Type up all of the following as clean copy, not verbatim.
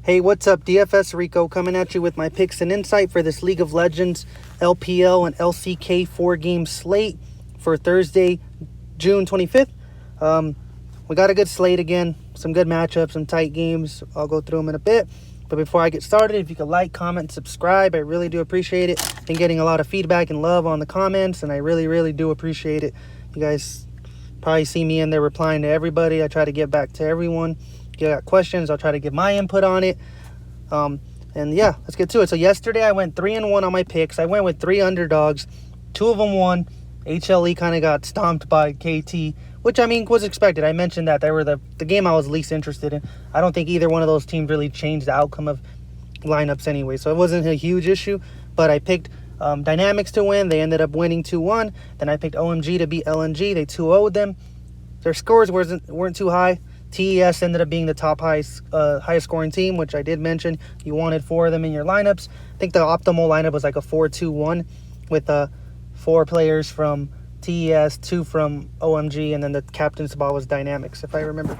Hey, what's up? DFS Rico coming at you with my picks and insight for this League of Legends LPL and LCK 4-game slate for Thursday, June 25th. We got a good slate again, some good matchups, some tight games. I'll go through them in a bit. But before I get started, if you could like, comment, and subscribe, I really do appreciate it. Been getting a lot of feedback and love on the comments, and I really do appreciate it. You guys probably see me in there replying to everybody. I try to get back to everyone. If you got questions, I'll try to give my input on it. And yeah, let's get to it. So yesterday I went 3-1 on my picks. I went with 3 underdogs. 2 of them won. HLE kind of got stomped by KT, which I mean was expected. I mentioned that they were the game I was least interested in. I don't think either one of those teams really changed the outcome of lineups anyway, so it wasn't a huge issue. But I picked Dynamics to win. They ended up winning 2-1. Then I picked OMG to beat LNG. They 2-0'd them. Their scores weren't too high. TES ended up being the top highest scoring team, which I did mention. You wanted 4 of them in your lineups. I think the optimal lineup was like a 4-2-1 with 4 players from TES, 2 from OMG, and then the captain spot was Dynamics, if I remember.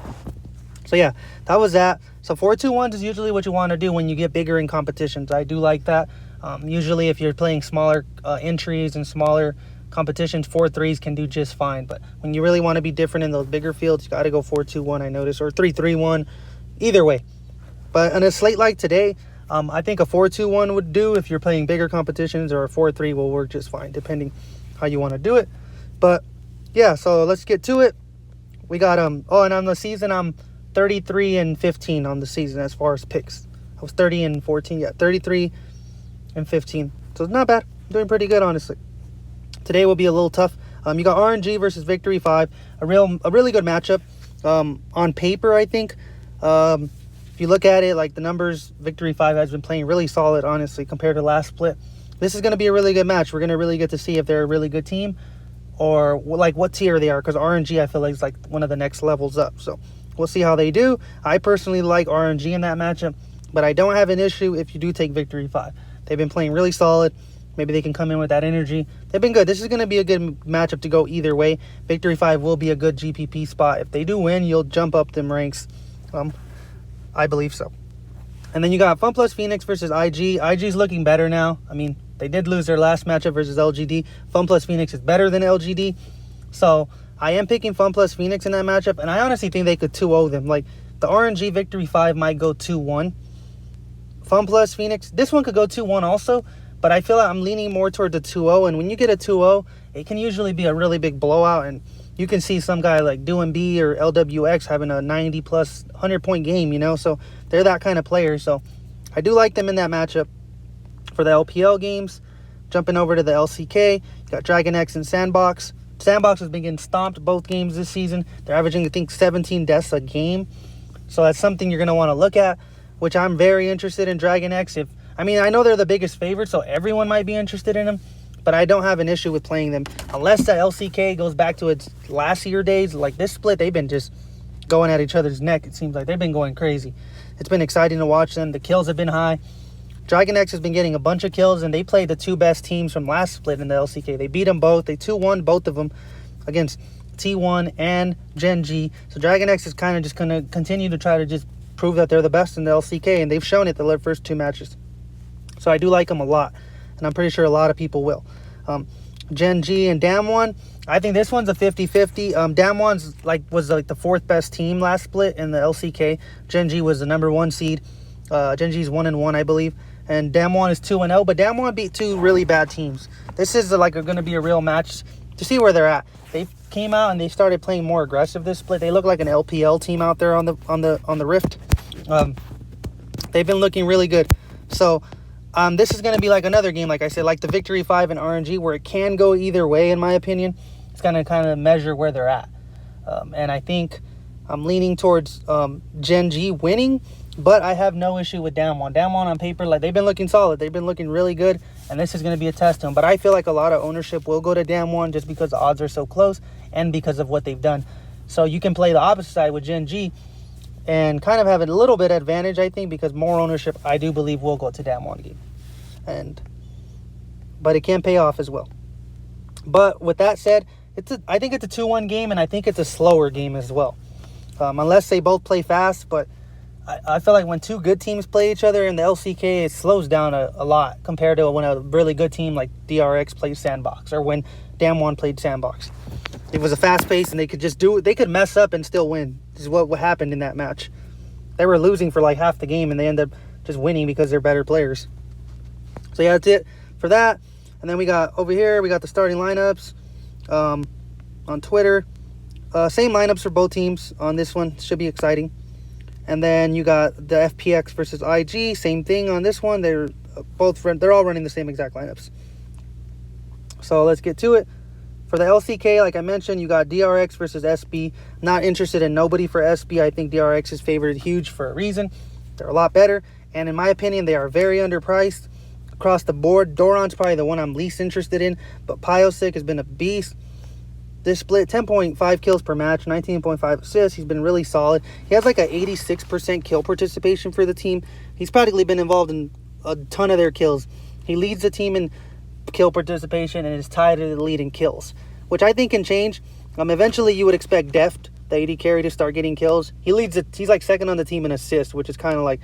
So yeah, that was that. So 4-2-1 is usually what you want to do when you get bigger in competitions. I do like that. Usually if you're playing smaller entries and smaller competitions, 4-3s can do just fine. But when you really want to be different in those bigger fields, you got to go 4-2-1, I noticed, or 3-3-1, either way. But on a slate like today, I think a 4-2-1 would do if you're playing bigger competitions, or a 4-3 will work just fine, depending how you want to do it. But yeah, so let's get to it. We got and on the season, I'm 33-15 on the season as far as picks. I was 30-14, yeah, 33-15. So it's not bad. I'm doing pretty good, honestly. Today will be a little tough. You got RNG versus Victory 5, a really good matchup. On paper, I think, if you look at it, like the numbers, Victory 5 has been playing really solid, honestly, compared to last split. This is going to be a really good match. We're going to really get to see if they're a really good team or like what tier they are, because RNG, I feel like, is like one of the next levels up. So we'll see how they do. I personally like RNG in that matchup, but I don't have an issue if you do take Victory 5. They've been playing really solid. Maybe they can come in with that energy. They've been good. This is going to be a good matchup to go either way. Victory 5 will be a good GPP spot. If they do win, you'll jump up them ranks. I believe so. And then you got FunPlus Phoenix versus IG. IG's looking better now. I mean, they did lose their last matchup versus LGD. FunPlus Phoenix is better than LGD. So I am picking FunPlus Phoenix in that matchup. And I honestly think they could 2-0 them. Like, the RNG Victory 5 might go 2-1. FunPlus Phoenix, this one could go 2-1 also. But I feel like I'm leaning more toward the 2-0. And when you get a 2-0, it can usually be a really big blowout. And you can see some guy like DoMB or LWX having a 90-plus 100-point game, you know. So they're that kind of player. So I do like them in that matchup. For the LPL games, jumping over to the LCK, you got Dragon X and Sandbox. Sandbox has been getting stomped both games this season. They're averaging, I think, 17 deaths a game. So that's something you're going to want to look at, which I'm very interested in Dragon X. I know they're the biggest favorite, so everyone might be interested in them, but I don't have an issue with playing them. Unless the LCK goes back to its last year days, like this split, they've been just going at each other's neck. It seems like they've been going crazy. It's been exciting to watch them. The kills have been high. Dragon X has been getting a bunch of kills, and they played the 2 best teams from last split in the LCK. They beat them both. They 2-1 both of them against T1 and Gen G. So Dragon X is kind of just going to continue to try to just prove that they're the best in the LCK, and they've shown it the first 2 matches. So I do like them a lot, and I'm pretty sure a lot of people will. Gen G and Damwon, I think this one's a 50-50. Damwon's was the 4th best team last split in the LCK. Gen G was the number 1 seed. Gen G's 1-1, I believe. And Damwon is 2-0, but Damwon beat 2 really bad teams. This is going to be a real match to see where they're at. They came out and they started playing more aggressive this split. They look like an LPL team out there on the Rift. They've been looking really good. So this is going to be like another game, like I said, like the Victory 5 and RNG, where it can go either way, in my opinion. It's going to kind of measure where they're at. And I think I'm leaning towards Gen G winning, but I have no issue with Damwon. Damwon on paper, they've been looking solid. They've been looking really good, and this is going to be a test to them. But I feel like a lot of ownership will go to Damwon just because the odds are so close and because of what they've done. So you can play the opposite side with Gen G and kind of have a little bit advantage, I think, because more ownership, I do believe, will go to Damwon game. But it can pay off as well. But with that said, I think it's a 2-1 game, and I think it's a slower game as well. Unless they both play fast, but I feel like when two good teams play each other in the LCK, it slows down a lot compared to when a really good team like DRX plays Sandbox, or when Damwon played Sandbox. It was a fast pace, and they could just do it. They could mess up and still win. This is what happened in that match. They were losing for like half the game, and they ended up just winning because they're better players. So yeah, that's it for that. And then we got over here, we got the starting lineups on Twitter. Same lineups for both teams on this one. Should be exciting. And then you got the FPX versus IG. Same thing on this one. They're all running the same exact lineups. So let's get to it. For the LCK, like I mentioned, you got DRX versus SB. Not interested in nobody for SB. I think DRX is favored huge for a reason. They're a lot better. And in my opinion, they are very underpriced across the board. Doran's probably the one I'm least interested in. But Pyosik has been a beast. This split, 10.5 kills per match, 19.5 assists. He's been really solid. He has like a 86% kill participation for the team. He's practically been involved in a ton of their kills. He leads the team in kill participation and is tied to the lead in kills, which I think can change. Eventually, you would expect Deft, the AD carry, to start getting kills. He's like second on the team in assists, which is kind of like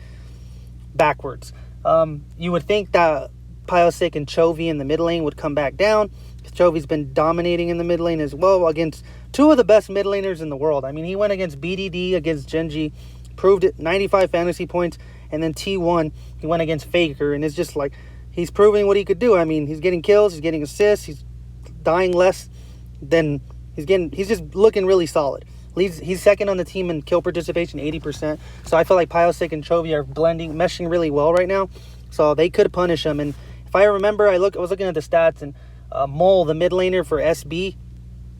backwards. You would think that Pyosik and Chovy in the mid lane would come back down. Chovy's been dominating in the mid lane as well against two of the best mid laners in the world. I mean, he went against BDD, against Genji, proved it, 95 fantasy points, and then T1, he went against Faker, and it's just like, he's proving what he could do. I mean, he's getting kills, he's getting assists, he's dying less than he's just looking really solid. He's second on the team in kill participation, 80%. So I feel like Pyosik and Chovy are meshing really well right now. So they could punish him. And if I remember, I was looking at the stats, and Mole, the mid laner for SB,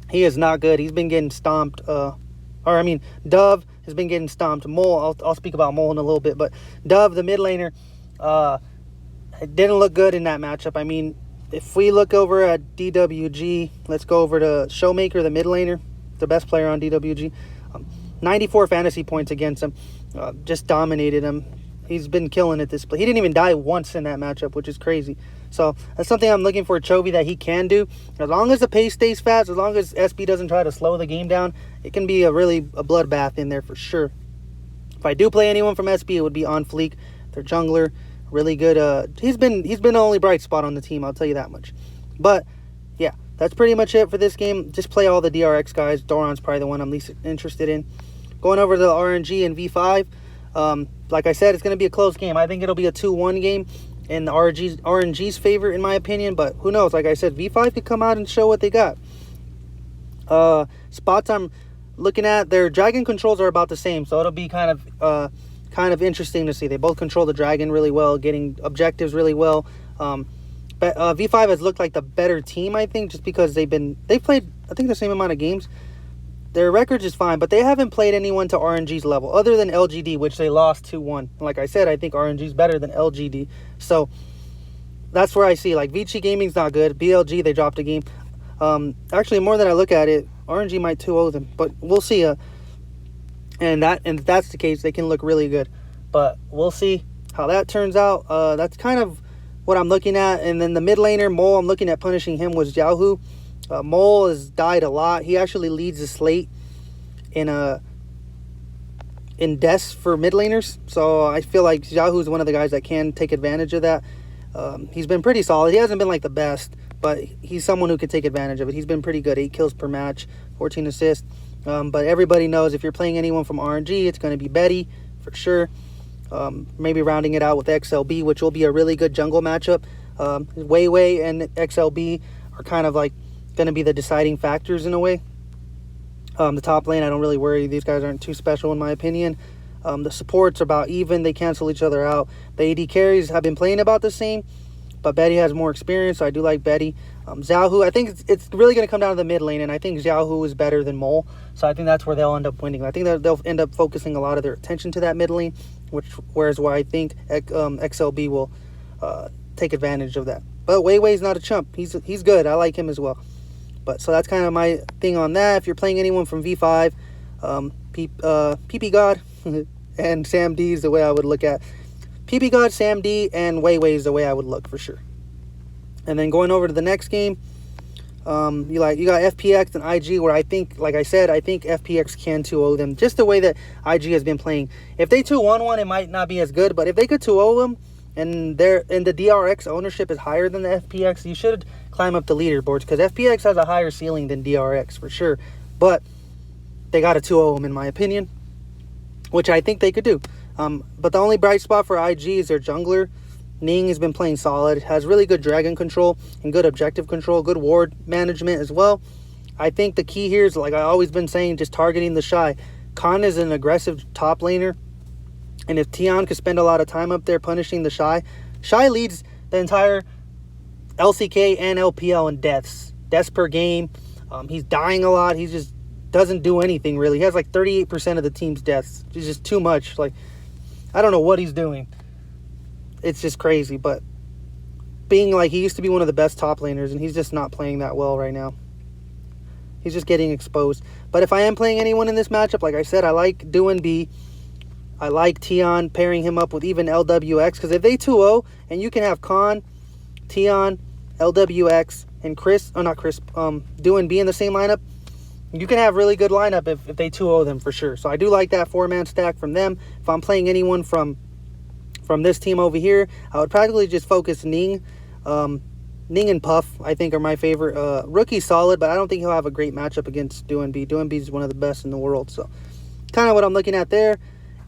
he is not good. He's been getting stomped. Dove has been getting stomped. Mole, I'll speak about Mole in a little bit, but Dove, the mid laner, didn't look good in that matchup. I mean, if we look over at DWG, let's go over to Showmaker, the mid laner, the best player on DWG. 94 fantasy points against him. Just dominated him. He's been killing it this play. He didn't even die once in that matchup, which is crazy. So that's something I'm looking for Chovy that he can do. As long as the pace stays fast, as long as SB doesn't try to slow the game down, it can be a bloodbath in there for sure. If I do play anyone from SB, it would be On Fleek, their jungler. Really good. He's been the only bright spot on the team, I'll tell you that much. But yeah, that's pretty much it for this game. Just play all the DRX guys. Doran's probably the one I'm least interested in. Going over to the RNG and V5. Like I said, it's going to be a close game. I think it'll be a 2-1 game in the RNG's favor, in my opinion. But who knows? Like I said, V5 could come out and show what they got. Spots I'm looking at, their dragon controls are about the same. So it'll be kind of interesting to see. They both control the dragon really well, getting objectives really well. But V5 has looked like the better team, I think, just because they've played, I think, the same amount of games. Their record is fine, but they haven't played anyone to RNG's level, other than LGD, which they lost 2-1. Like I said, I think RNG's better than LGD. So that's where I see, like, Vici Gaming's not good. BLG, they dropped a game. Actually, more than I look at it, RNG might 2-0 them, but we'll see. And if that's the case, they can look really good. But we'll see how that turns out. That's kind of what I'm looking at. And then the mid laner, Mole, I'm looking at punishing him was Xiaohu. Mole has died a lot. He actually leads the slate in deaths for mid laners. So I feel like Xiaohu is one of the guys that can take advantage of that. He's been pretty solid. He hasn't been like the best, but he's someone who can take advantage of it. He's been pretty good. 8 kills per match, 14 assists. But everybody knows if you're playing anyone from RNG, it's going to be Betty for sure. Maybe rounding it out with XLB, which will be a really good jungle matchup. Weiwei and XLB are kind of like going to be the deciding factors in a way. The top lane, I don't really worry. These guys aren't too special in my opinion. The supports are about even. They cancel each other out. The AD carries have been playing about the same, but Betty has more experience, so I do like Betty. Xiaohu, I think it's really going to come down to the mid lane, and I think Xiaohu is better than Mole, so I think that's where they'll end up winning. I think that they'll end up focusing a lot of their attention to that mid lane, whereas I think XLB will take advantage of that. But Weiwei's not a chump. He's good. I like him as well. But so that's kind of my thing on that. If you're playing anyone from V5, PP God and Sam D is the way I would look at. PP God, Sam D, and Weiwei is the way I would look for sure. And then going over to the next game, You got FPX and IG, where I think, like I said, I think FPX can 2-0 them, just the way that IG has been playing. If they 2-1 one, it might not be as good, but if they could 2-0 them, and the DRX ownership is higher than the FPX, you should climb up the leaderboards, because FPX has a higher ceiling than DRX for sure. But they got to 2-0 them, in my opinion, which I think they could do. But the only bright spot for IG is their jungler. Ning has been playing solid, has really good dragon control and good objective control, good ward management as well. I think the key here is, like I've always been saying, just targeting the Shy. Khan is an aggressive top laner, and if Tion could spend a lot of time up there punishing the Shy leads the entire LCK and LPL in deaths per game. He's dying a lot. He just doesn't do anything really. He has like 38% of the team's deaths. It's just too much. Like, I don't know what he's doing. It's just crazy. But being like, he used to be one of the best top laners, and he's just not playing that well right now. He's just getting exposed. But if I am playing anyone in this matchup, like I said, I like doing B. I like Tion, pairing him up with even LWX, because if they 2-0 and you can have Khan, Tion, LWX, and doing B in the same lineup, you can have really good lineup if they 2-0 them for sure. So I do like that 4-man stack from them. If I'm playing anyone from this team over here, I would practically just focus Ning. Ning and Puff, I think, are my favorite. Rookie's solid, but I don't think he'll have a great matchup against Doin B. Doin B is one of the best in the world. So kind of what I'm looking at there.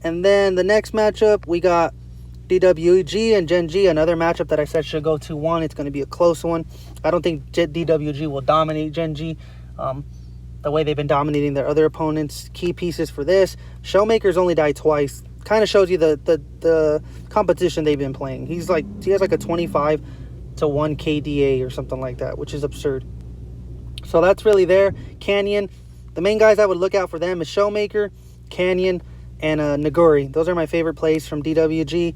And then the next matchup, we got DWG and Gen G, another matchup that I said should go 2-1. It's going to be a close one. I don't think DWG will dominate Gen G the way they've been dominating their other opponents. Key pieces for this: Showmaker's only died twice. Kind of shows you the competition they've been playing. He has like a 25 to 1 KDA or something like that, which is absurd. So that's really there. Canyon, the main guys I would look out for them is Showmaker, Canyon, and Naguri. Those are my favorite plays from DWG.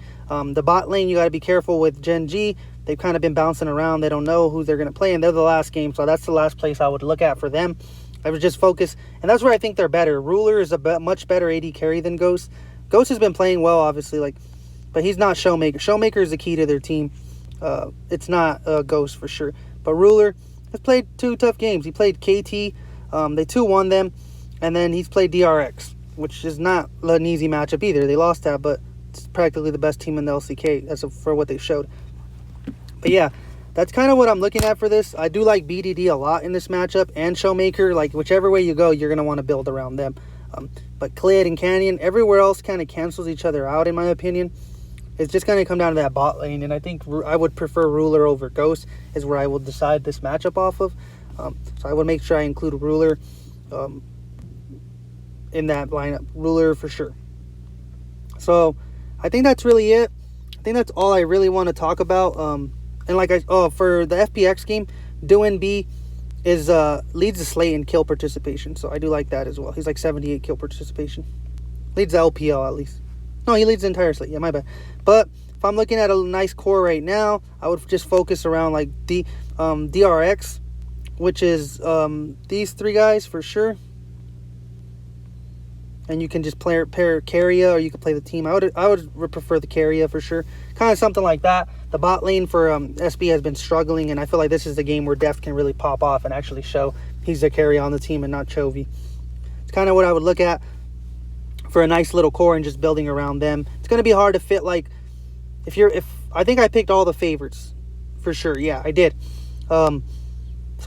The bot lane, you got to be careful with Gen G. They've kind of been bouncing around. They don't know who they're going to play, and they're the last game, so that's the last place I would look at for them. I would just focus, and that's where I think they're better. Ruler is a much better AD carry than Ghost. Ghost has been playing well, obviously, but he's not Showmaker. Showmaker is the key to their team. It's not Ghost for sure. But Ruler has played 2 tough games. He played KT. They 2-1 them, and then he's played DRX, which is not an easy matchup either. They lost that, but it's practically the best team in the LCK for what they showed. But yeah, that's kind of what I'm looking at for this. I do like BDD a lot in this matchup, and Showmaker. Like, whichever way you go, you're going to want to build around them. But Clid and Canyon, everywhere else kind of cancels each other out, in my opinion. It's just going to come down to that bot lane, and I think I would prefer Ruler over Ghost is where I will decide this matchup off of. So I would make sure I include Ruler in that lineup. Ruler for sure. So I think that's really it. I think that's all I really want to talk about. And for the FPX game, Doin B is leads the slate in kill participation, so I do like that as well. He's like 78 kill participation. Leads the LPL at least. No, he leads the entire slate. Yeah, my bad. But if I'm looking at a nice core right now, I would just focus around like DRX, which is these 3 guys for sure. And you can just pair Carria, or you can play the team. I would prefer the Carria for sure. Kind of something like that. The bot lane for SB has been struggling, and I feel like this is the game where Def can really pop off and actually show he's the carry on the team and not Chovy. It's kind of what I would look at for a nice little core and just building around them. It's going to be hard to fit, like, if I think I picked all the favorites for sure. Yeah, I did. So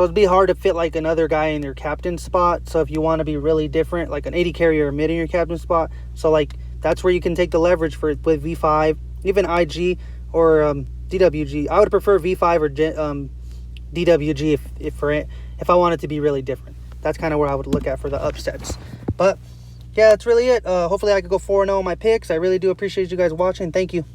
it'd be hard to fit like another guy in your captain spot. So if you want to be really different, like an 80 carry or a mid in your captain spot, so like that's where you can take the leverage for it with V5, even IG or DWG. I would prefer V5 or DWG if I wanted to be really different. That's kind of where I would look at for the upsets. But yeah, that's really it. Hopefully I could go 4-0 on my picks. I really do appreciate you guys watching. Thank you.